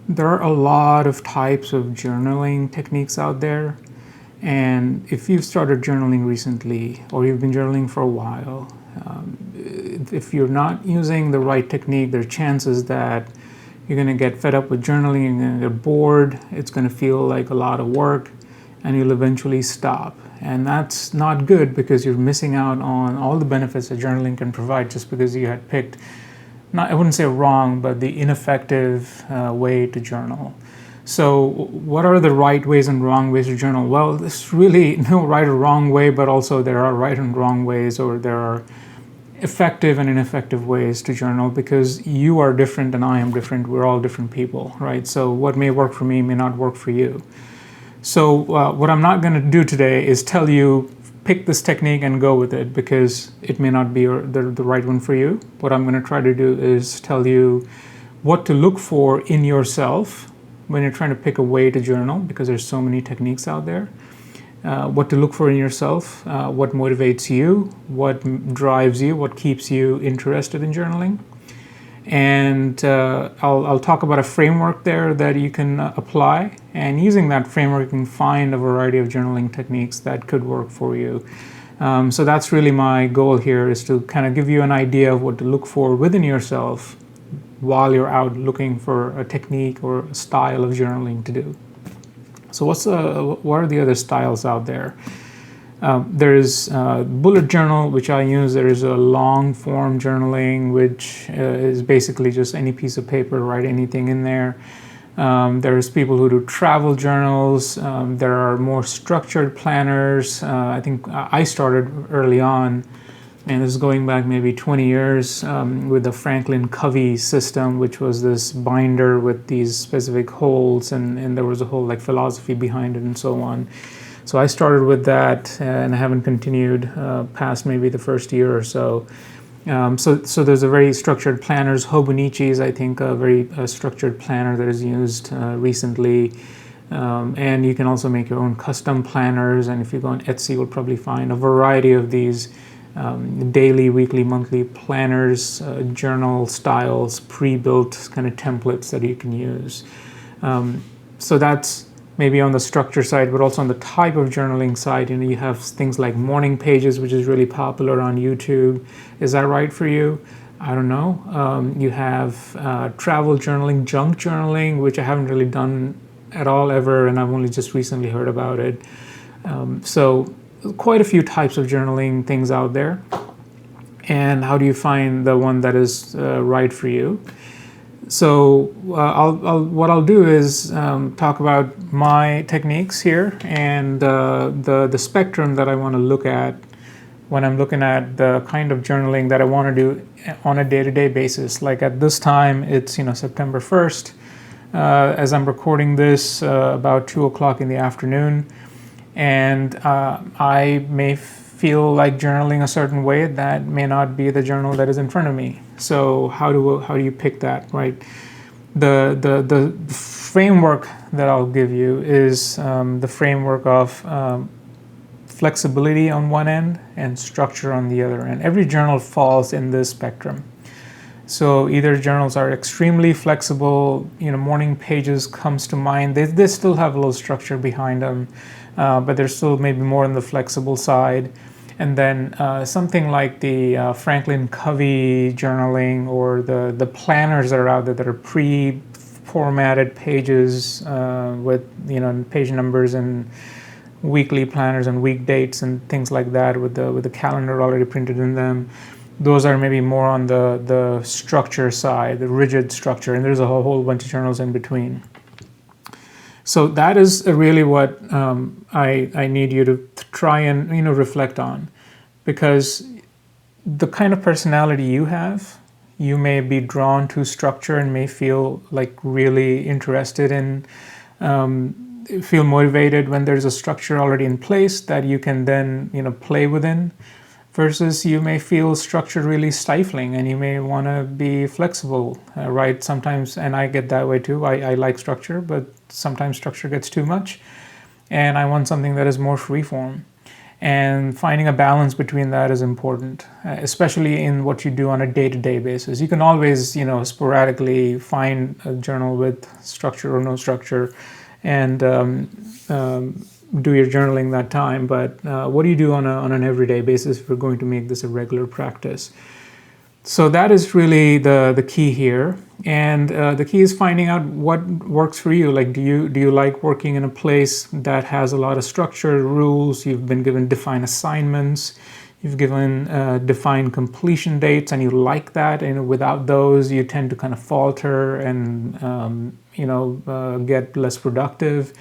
There are a lot of types of journaling techniques out there. And if you've started journaling recently or you've been journaling for a while, if you're not using the right technique, there are chances that you're going to get fed up with journaling, you're going to get bored, it's going to feel like a lot of work, and you'll eventually stop. And that's not good because you're missing out on all the benefits that journaling can provide just because you had picked, not, I wouldn't say wrong, but the ineffective way to journal. So what are the right ways and wrong ways to journal? Well, there's really no right or wrong way, but also there are right and wrong ways, or there are effective and ineffective ways to journal, because you are different and I am different. We're all different people, right? So what may work for me may not work for you. So what I'm not going to do today is tell you, pick this technique and go with it, because it may not be the right one for you. What I'm going to try to do is tell you what to look for in yourself when you're trying to pick a way to journal, because there's so many techniques out there. What to look for in yourself, what motivates you, what drives you, what keeps you interested in journaling. And I'll talk about a framework there that you can apply, and using that framework you can find a variety of journaling techniques that could work for you. So that's really my goal here, is to kind of give you an idea of what to look for within yourself while you're out looking for a technique or a style of journaling to do. So what are the other styles out there? There's bullet journal, which I use. There is a long form journaling, which is basically just any piece of paper, write anything in there. There's people who do travel journals. There are more structured planners. I think I started early on, and this is going back maybe 20 years, with the Franklin Covey system, which was this binder with these specific holes, and there was a whole like philosophy behind it and so on. So I started with that, and I haven't continued past maybe the first year or so. So there's a very structured planners. Hobonichi is, I think, a very structured planner that is used recently. And you can also make your own custom planners. And if you go on Etsy, you'll probably find a variety of these daily, weekly, monthly planners, journal styles, pre-built kind of templates that you can use. So that's maybe on the structure side, but also on the type of journaling side. You have things like morning pages, which is really popular on YouTube. Is that right for you? I don't know. You have travel journaling, junk journaling, which I haven't really done at all ever, and I've only just recently heard about it. So quite a few types of journaling things out there. And how do you find the one that is right for you? So what I'll do is talk about my techniques here, and the spectrum that I want to look at when I'm looking at the kind of journaling that I want to do on a day-to-day basis. Like at this time, it's September 1st. As I'm recording this, about 2 o'clock in the afternoon, and I may feel like journaling a certain way that may not be the journal that is in front of me. So how do you pick that, right? The framework that I'll give you is the framework of flexibility on one end and structure on the other end. Every journal falls in this spectrum. So either journals are extremely flexible, morning pages comes to mind. They still have a little structure behind them, but they're still maybe more on the flexible side. And then something like the Franklin Covey journaling, or the planners that are out there that are pre-formatted pages with page numbers and weekly planners and week dates and things like that, with the calendar already printed in them. Those are maybe more on the structure side, the rigid structure, and there's a whole bunch of journals in between. So that is really what I need you to try and reflect on, because the kind of personality you have, you may be drawn to structure and may feel like really interested in, feel motivated when there's a structure already in place that you can then play within. Versus you may feel structure really stifling, and you may want to be flexible, right? Sometimes, and I get that way too, I like structure, but sometimes structure gets too much, and I want something that is more freeform. And finding a balance between that is important, especially in what you do on a day-to-day basis. You can always, sporadically find a journal with structure or no structure and do your journaling that time. But what do you do on an everyday basis if you're going to make this a regular practice? So that is really the key here, and the key is finding out what works for you. Like, do you like working in a place that has a lot of structure, rules? You've been given defined assignments, you've given defined completion dates, and you like that. And without those, you tend to kind of falter and get less productive.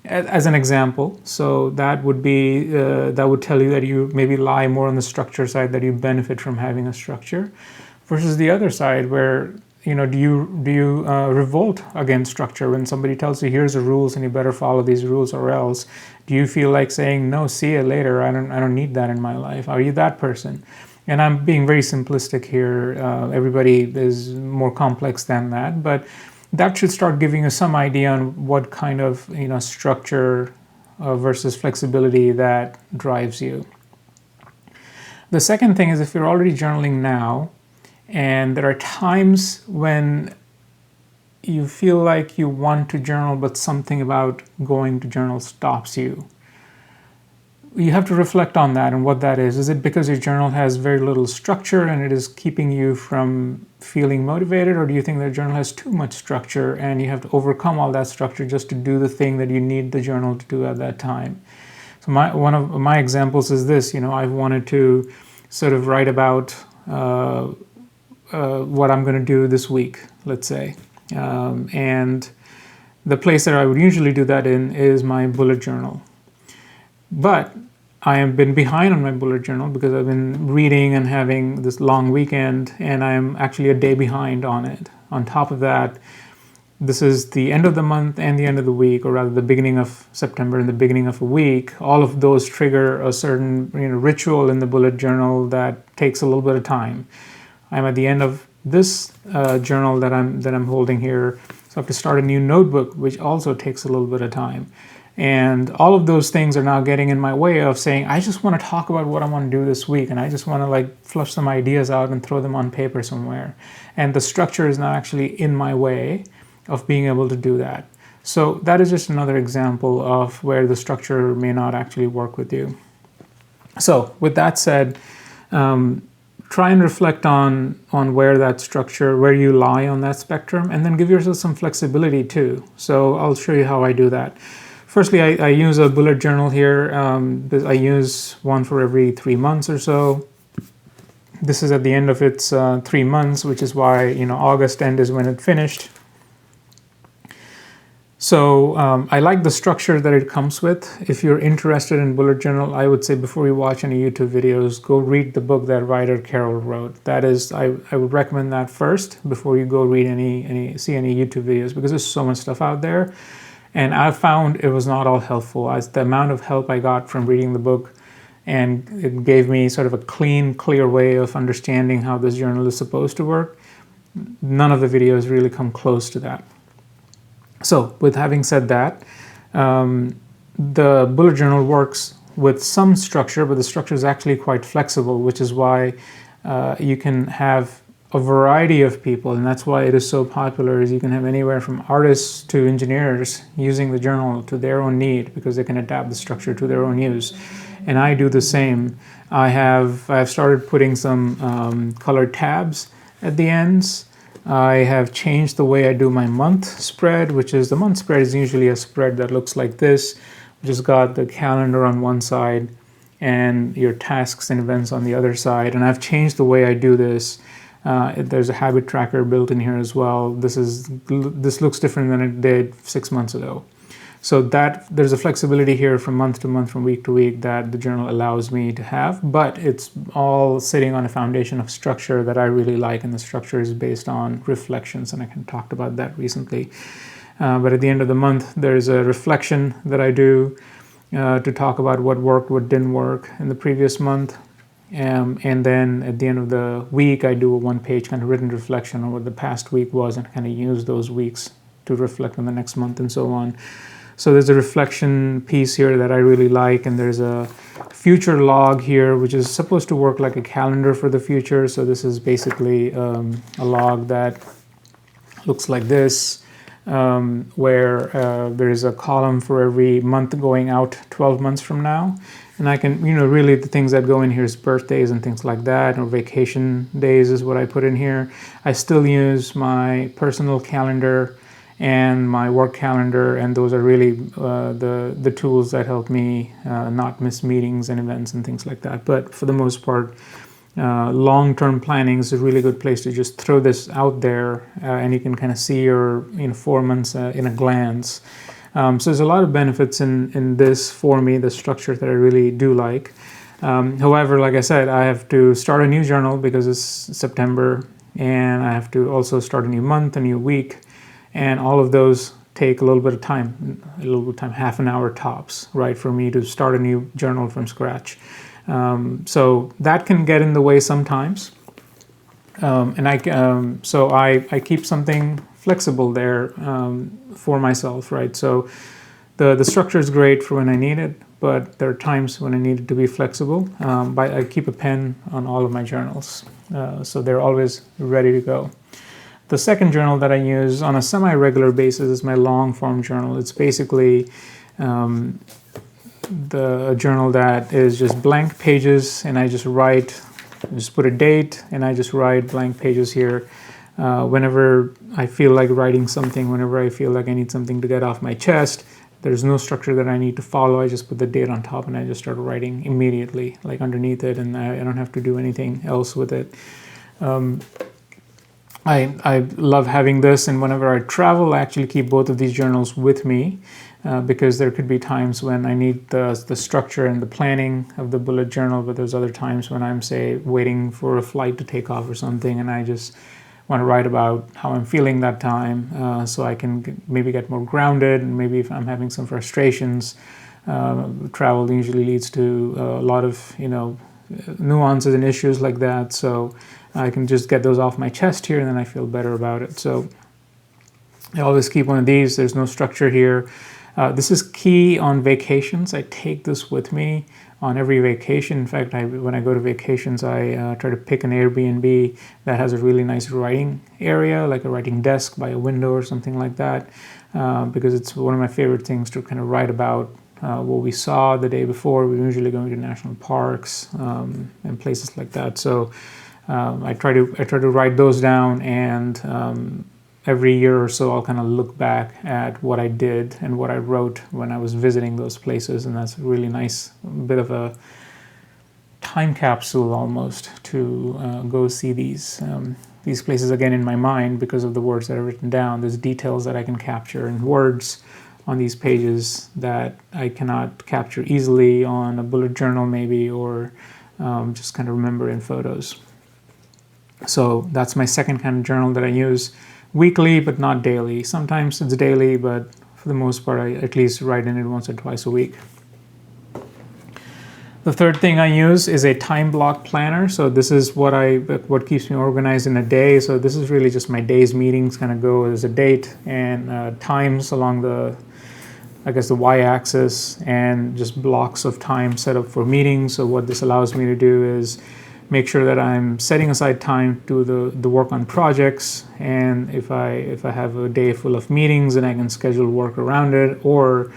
As an example, so that would be that would tell you that you maybe lie more on the structure side, that you benefit from having a structure, versus the other side where do you revolt against structure when somebody tells you here's the rules and you better follow these rules or else? Do you feel like saying no, see you later? I don't need that in my life. Are you that person? And I'm being very simplistic here. Everybody is more complex than that, but that should start giving you some idea on what kind of structure versus flexibility that drives you. The second thing is, if you're already journaling now and there are times when you feel like you want to journal but something about going to journal stops you, you have to reflect on that and what that is. Is it because your journal has very little structure and it is keeping you from feeling motivated, or do you think the journal has too much structure and you have to overcome all that structure just to do the thing that you need the journal to do at that time? So one of my examples is this. I've wanted to sort of write about what I'm going to do this week, let's say, and the place that I would usually do that in is my bullet journal. But I have been behind on my bullet journal because I've been reading and having this long weekend, and I'm actually a day behind on it. On top of that, this is the end of the month and the end of the week, or rather the beginning of September and the beginning of a week. All of those trigger a certain ritual in the bullet journal that takes a little bit of time. I'm at the end of this journal that I'm holding here, so I have to start a new notebook, which also takes a little bit of time. And all of those things are now getting in my way of saying, I just want to talk about what I want to do this week, and I just want to flush some ideas out and throw them on paper somewhere. And the structure is now actually in my way of being able to do that. So that is just another example of where the structure may not actually work with you. So with that said, try and reflect on where that structure, where you lie on that spectrum, and then give yourself some flexibility too. So I'll show you how I do that. Firstly, I use a bullet journal here. I use one for every 3 months or so. This is at the end of its 3 months, which is why August end is when it finished. So I like the structure that it comes with. If you're interested in bullet journal, I would say before you watch any YouTube videos, go read the book that writer Carol wrote. That is, I would recommend that first before you go read see any YouTube videos, because there's so much stuff out there. And I found it was not all helpful. As the amount of help I got from reading the book, and it gave me sort of a clean, clear way of understanding how this journal is supposed to work, none of the videos really come close to that. So with having said that, the bullet journal works with some structure, but the structure is actually quite flexible, which is why you can have a variety of people, and that's why it is so popular. Is you can have anywhere from artists to engineers using the journal to their own need, because they can adapt the structure to their own use. And I do the same. I've started putting some colored tabs at the ends. I have changed the way I do my month spread, which is the month spread is usually a spread that looks like this, which has got the calendar on one side and your tasks and events on the other side. And I've changed the way I do this. There's a habit tracker built in here as well. This looks different than it did 6 months ago. So that there's a flexibility here from month to month, from week to week, that the journal allows me to have, but it's all sitting on a foundation of structure that I really like, and the structure is based on reflections, and I talked about that recently. But at the end of the month, there's a reflection that I do to talk about what worked, what didn't work in the previous month. And then at the end of the week, I do a one-page kind of written reflection on what the past week was, and kind of use those weeks to reflect on the next month and so on. So there's a reflection piece here that I really like, and there's a future log here, which is supposed to work like a calendar for the future. So this is basically a log that looks like this, where there is a column for every month going out 12 months from now. And I can, really the things that go in here is birthdays and things like that, or vacation days is what I put in here. I still use my personal calendar and my work calendar, and those are really the tools that help me not miss meetings and events and things like that. But for the most part, long-term planning is a really good place to just throw this out there, and you can kind of see your 4 months in a glance. So there's a lot of benefits in this for me, the structure that I really do like. However, like I said, I have to start a new journal because it's September, and I have to also start a new month, a new week, and all of those take a little bit of time, half an hour tops, right, for me to start a new journal from scratch. So that can get in the way sometimes, and so I keep something flexible there for myself, right? So the structure is great for when I need it, but there are times when I need it to be flexible. But I keep a pen on all of my journals, so they're always ready to go. The second journal that I use on a semi-regular basis is my long-form journal. It's basically the journal that is just blank pages, and I just put a date, and I just write blank pages here. Whenever I feel like writing something, whenever I feel like I need something to get off my chest, there's no structure that I need to follow. I just put the date on top and I just start writing immediately, like underneath it, and I don't have to do anything else with it. I love having this, and whenever I travel, I actually keep both of these journals with me because there could be times when I need the structure and the planning of the bullet journal, but there's other times when I'm, say, waiting for a flight to take off or something, and I just want to write about how I'm feeling that time, so I can maybe get more grounded, and maybe if I'm having some frustrations. Travel usually leads to a lot of nuances and issues like that, so I can just get those off my chest here, and then I feel better about it. So I always keep one of these. There's no structure here. This is key on vacations. I take this with me on every vacation. In fact, when I go to vacations, I try to pick an Airbnb that has a really nice writing area, like a writing desk by a window or something like that, because it's one of my favorite things to kind of write about what we saw the day before. We're usually going to national parks and places like that. So I try to write those down, and every year or so I'll kind of look back at what I did and what I wrote when I was visiting those places, and that's a really nice bit of a time capsule almost to go see these places again in my mind because of the words that are written down. There's details that I can capture in words on these pages that I cannot capture easily on a bullet journal maybe, or just kind of remember in photos. So that's my second kind of journal that I use weekly, but not daily. Sometimes it's daily, but for the most part, I at least write in it once or twice a week. The third thing I use is a time block planner. So this is what keeps me organized in a day. So this is really just my day's meetings kind of go as a date, and times along the y-axis, and just blocks of time set up for meetings. So what this allows me to do is make sure that I'm setting aside time to do the work on projects, and if I have a day full of meetings, then I can schedule work around it, or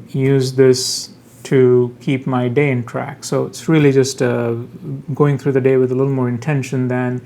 use this to keep my day in track. So it's really just going through the day with a little more intention than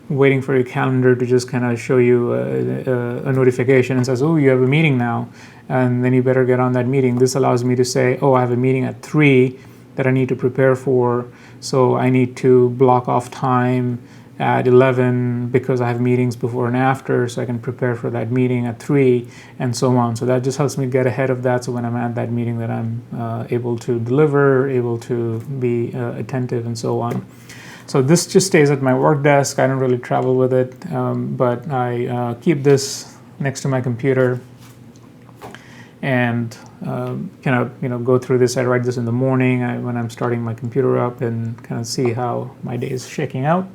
waiting for your calendar to just kind of show you a notification and says, oh, you have a meeting now, and then you better get on that meeting. This allows me to say, oh, I have a meeting at 3 that I need to prepare for, so I need to block off time at 11 because I have meetings before and after, so I can prepare for that meeting at 3, and so on. So that just helps me get ahead of that, so when I'm at that meeting that I'm able to deliver, able to be attentive, and so on. So this just stays at my work desk. I don't really travel with it, but I keep this next to my computer, and go through this. I write this in the morning when I'm starting my computer up, and kind of see how my day is shaking out.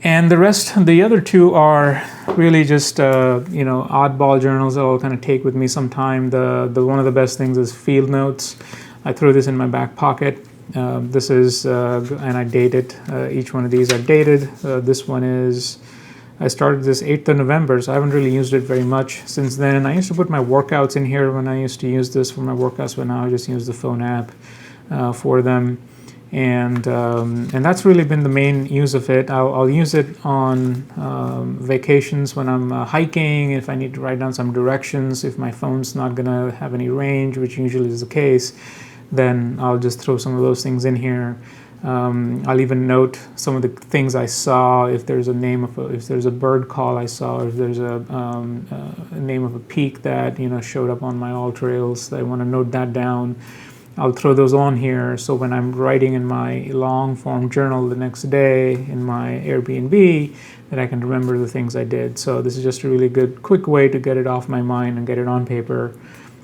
And the other two are really just oddball journals that I'll kind of take with me sometime. The one of the best things is field notes. I throw this in my back pocket. This is and I date it. Each one of these are dated. This one is, I started this 8th of November, so I haven't really used it very much since then. I used to put my workouts in here when I used to use this for my workouts, but now I just use the phone app for them. And that's really been the main use of it. I'll use it on vacations when I'm hiking, if I need to write down some directions, if my phone's not gonna have any range, which usually is the case, then I'll just throw some of those things in here. I'll even note some of the things I saw, if there's a name of if there's a bird call I saw, if there's a name of a peak that showed up on my all trails, I want to note that down. I'll throw those on here, so when I'm writing in my long form journal the next day in my Airbnb, that I can remember the things I did. So this is just a really good, quick way to get it off my mind and get it on paper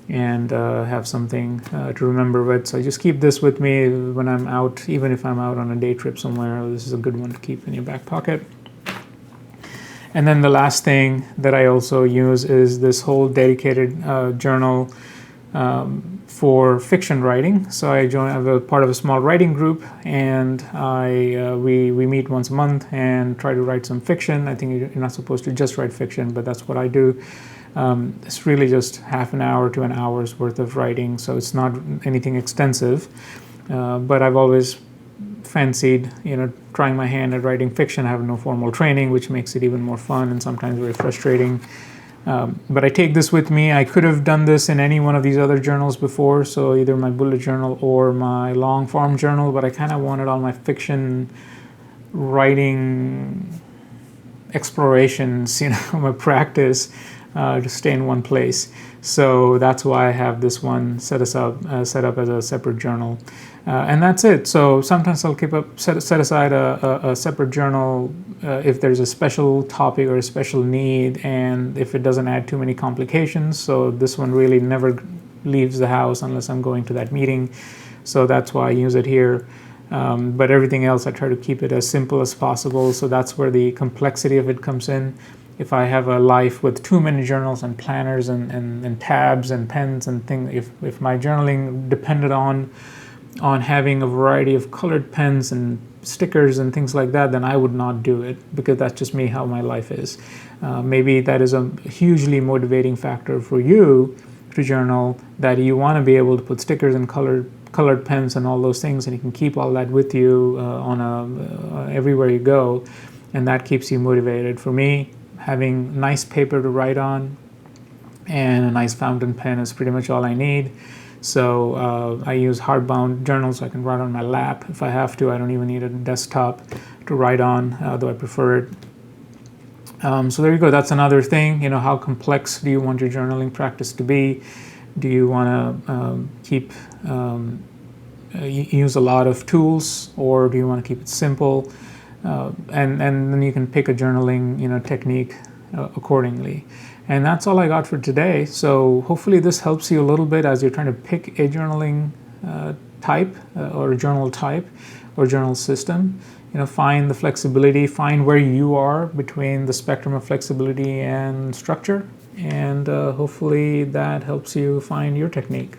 and have something to remember with. So I just keep this with me when I'm out, even if I'm out on a day trip somewhere. This is a good one to keep in your back pocket. And then the last thing that I also use is this whole dedicated journal for fiction writing. So I'm a part of a small writing group, and we meet once a month and try to write some fiction. I think you're not supposed to just write fiction, but that's what I do. It's really just half an hour to an hour's worth of writing, so it's not anything extensive. But I've always fancied, trying my hand at writing fiction. I have no formal training, which makes it even more fun and sometimes very frustrating. But I take this with me. I could have done this in any one of these other journals before, so either my bullet journal or my long form journal, but I kind of wanted all my fiction writing explorations, my practice, to stay in one place. So that's why I have this one set up as a separate journal. And that's it. So sometimes I'll set aside a separate journal if there's a special topic or a special need, and if it doesn't add too many complications. So this one really never leaves the house unless I'm going to that meeting. So that's why I use it here. But everything else, I try to keep it as simple as possible. So that's where the complexity of it comes in. If I have a life with too many journals and planners and tabs and pens and things, if my journaling depended on having a variety of colored pens and stickers and things like that, then I would not do it, because that's just me, how my life is. Maybe that is a hugely motivating factor for you to journal, that you want to be able to put stickers and colored pens and all those things, and you can keep all that with you everywhere you go, and that keeps you motivated. For me, having nice paper to write on and a nice fountain pen is pretty much all I need. So I use hardbound journals, so I can write on my lap if I have to. I don't even need a desktop to write on, though I prefer it. So there you go. That's another thing. How complex do you want your journaling practice to be? Do you want to use a lot of tools, or do you want to keep it simple? And then you can pick a journaling technique accordingly. And that's all I got for today. So hopefully this helps you a little bit as you're trying to pick a journaling type or a journal type or journal system. Find the flexibility, find where you are between the spectrum of flexibility and structure, and hopefully that helps you find your technique.